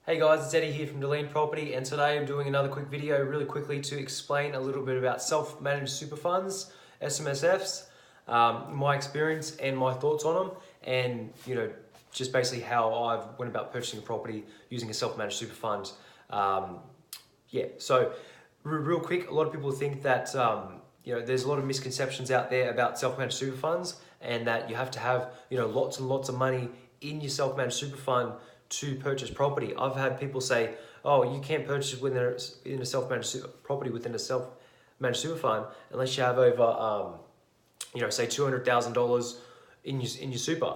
Hey guys, it's Eddie here from DilleenProperty, and today I'm doing another quick video really quickly to explain a little bit about self-managed super funds, SMSFs, my experience and my thoughts on them, and just basically how I've went about purchasing a property using a self-managed super fund. So real quick, a lot of people think that there's a lot of misconceptions out there about self-managed super funds, and that you have to have lots and lots of money in your self-managed super fund to purchase property. I've had people say, "Oh, you can't purchase in a self-managed property within a self-managed super fund unless you have over, say $200,000 in your super."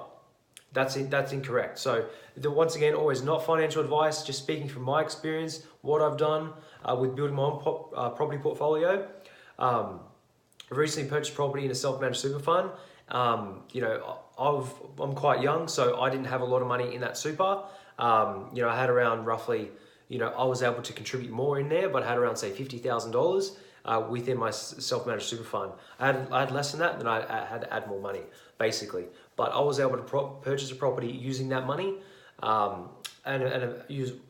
That's incorrect. So once again, always not financial advice. Just speaking from my experience, what I've done with building my own property portfolio. I've recently purchased property in a self-managed super fund. I'm quite young, so I didn't have a lot of money in that super. I had around roughly, I was able to contribute more in there, but I had around say $50,000 within my self-managed super fund. I had less than that, then I had to add more money, basically. But I was able to purchase a property using that money, I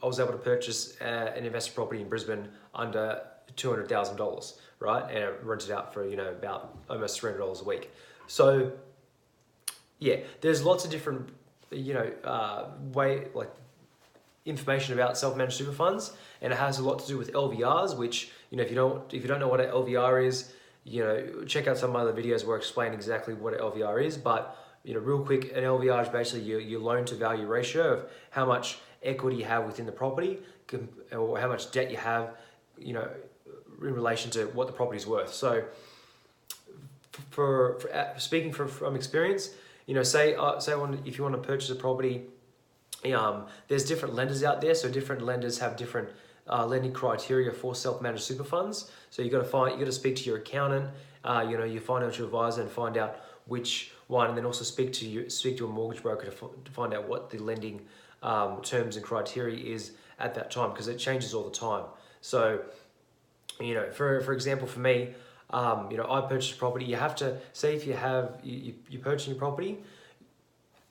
was able to purchase an investor property in Brisbane under $200,000, right? And I rented out for about almost $300 a week. So yeah, there's lots of different information about self-managed super funds, and it has a lot to do with LVRs, which if you don't know what an LVR is, check out some other videos where I explain exactly what an LVR is. But real quick, an LVR is basically your loan to value ratio of how much equity you have within the property, or how much debt you have, in relation to what the property is worth. So for speaking from experience, say if you want to purchase a property, there's different lenders out there. So different lenders have different lending criteria for self-managed super funds. So you got to speak to your accountant, your financial advisor, and find out which one, and then also speak to a mortgage broker to find out what the lending terms and criteria is at that time, because it changes all the time. So for example, for me, I purchased property. You have to say, if you're purchasing a property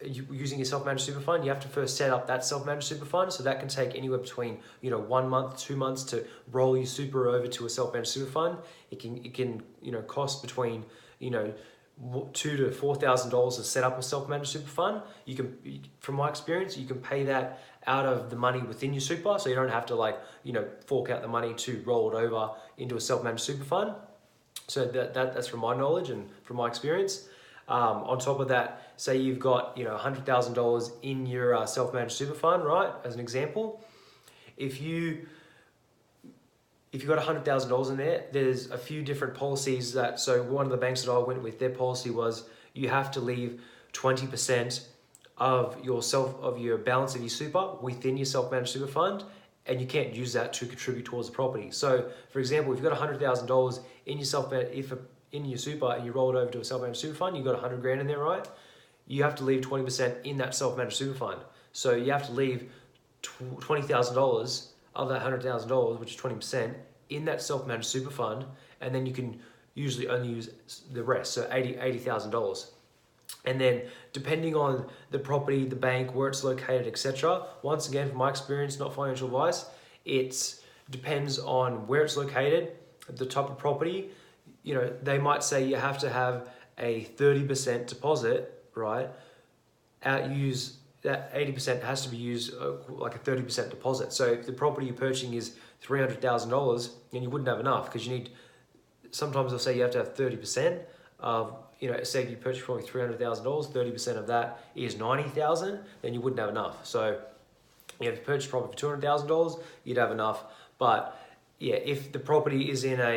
using your self-managed super fund, you have to first set up that self-managed super fund. So that can take anywhere between 1 month, 2 months to roll your super over to a self-managed super fund. It can cost between $2,000 to $4,000 to set up a self-managed super fund. From my experience, you can pay that out of the money within your super, so you don't have to fork out the money to roll it over into a self-managed super fund. So that's from my knowledge and from my experience. On top of that, say you've got $100,000 in your self-managed super fund, right? As an example, if you got $100,000 in there, there's a few different policies so one of the banks that I went with, their policy was you have to leave 20% of your balance of your super within your self-managed super fund, and you can't use that to contribute towards the property. So for example, if you've got $100,000 in your super and you roll it over to a self-managed super fund, you've got 100 grand in there, right? You have to leave 20% in that self-managed super fund. So you have to leave $20,000 of that $100,000, which is 20%, in that self-managed super fund, and then you can usually only use the rest, so $80,000. And then depending on the property, the bank, where it's located, etc. Once again, from my experience, not financial advice, it depends on where it's located, the type of property. They might say you have to have a 30% deposit, right? Use that 80% has to be used like a 30% deposit. So if the property you're purchasing is $300,000, then you wouldn't have enough, because sometimes they'll say you have to have 30% of, say if you purchase probably $300,000, 30% of that is $90,000, then you wouldn't have enough. So if you purchase property for $200,000, you'd have enough. But yeah, if the property is in an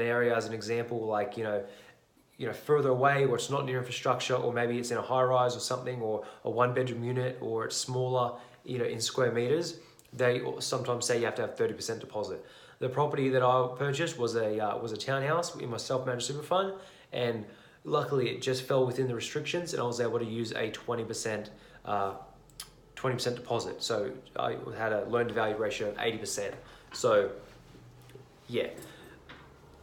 area, as an example, further away, or it's not near infrastructure, or maybe it's in a high-rise or something, or a one-bedroom unit, or it's smaller, in square meters, they sometimes say you have to have 30% deposit. The property that I purchased was a townhouse in my self-managed super fund, and luckily it just fell within the restrictions, and I was able to use a 20% deposit. So I had a loan-to-value ratio of 80%. So yeah.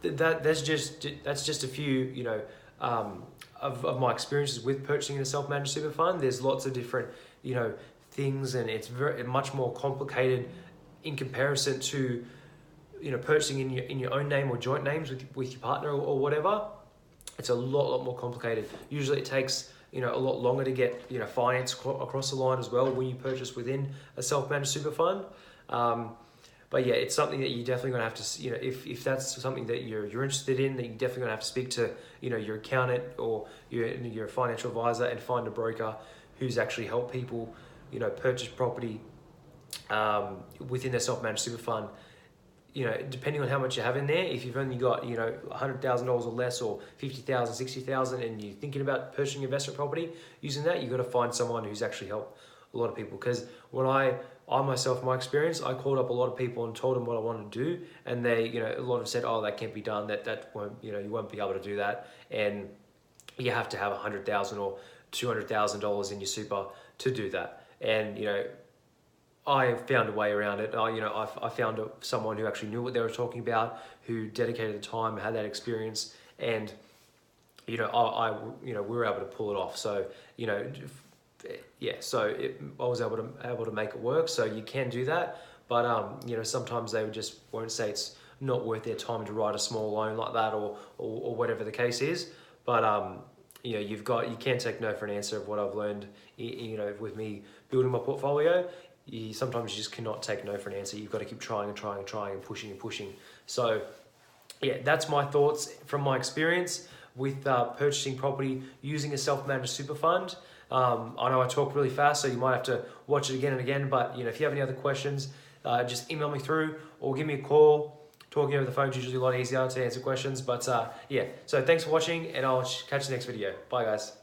That's just a few of my experiences with purchasing a self-managed super fund. There's lots of different things, and it's very much more complicated in comparison to, you know, purchasing in your own name or joint names with your partner or whatever. It's a lot more complicated. Usually it takes, you know, a lot longer to get, you know, finance across the line as well when you purchase within a self-managed super fund. But yeah, it's something that you're definitely gonna have to, you know, if that's something that you're interested in, then you're definitely gonna have to speak to, you know, your accountant or your financial advisor and find a broker who's actually helped people, you know, purchase property within their self-managed super fund. You know, depending on how much you have in there, if you've only got, you know, $100,000 or less, or 50,000, 60,000, and you're thinking about purchasing investment property using that, you've got to find someone who's actually helped a lot of people. Because when I myself, my experience, I called up a lot of people and told them what I wanted to do, and they, you know, a lot of said, oh, that can't be done, that won't, you know, you won't be able to do that, and you have to have $100,000 or $200,000 in your super to do that. And, you know, I found a way around it. I found someone who actually knew what they were talking about, who dedicated the time, had that experience, and, you know, we were able to pull it off. So, you know, yeah, so I was able to make it work. So you can do that, but you know, sometimes they just won't say it's not worth their time to write a small loan like that, or whatever the case is. But you know, you can't take no for an answer of what I've learned. You know, with me building my portfolio. Sometimes you just cannot take no for an answer. You've got to keep trying and pushing. So yeah, that's my thoughts from my experience with purchasing property using a self-managed super fund. I know I talk really fast, so you might have to watch it again and again, but you know, if you have any other questions, just email me through or give me a call. Talking over the phone is usually a lot easier to answer questions, but yeah, so thanks for watching, and I'll catch you next video. Bye guys.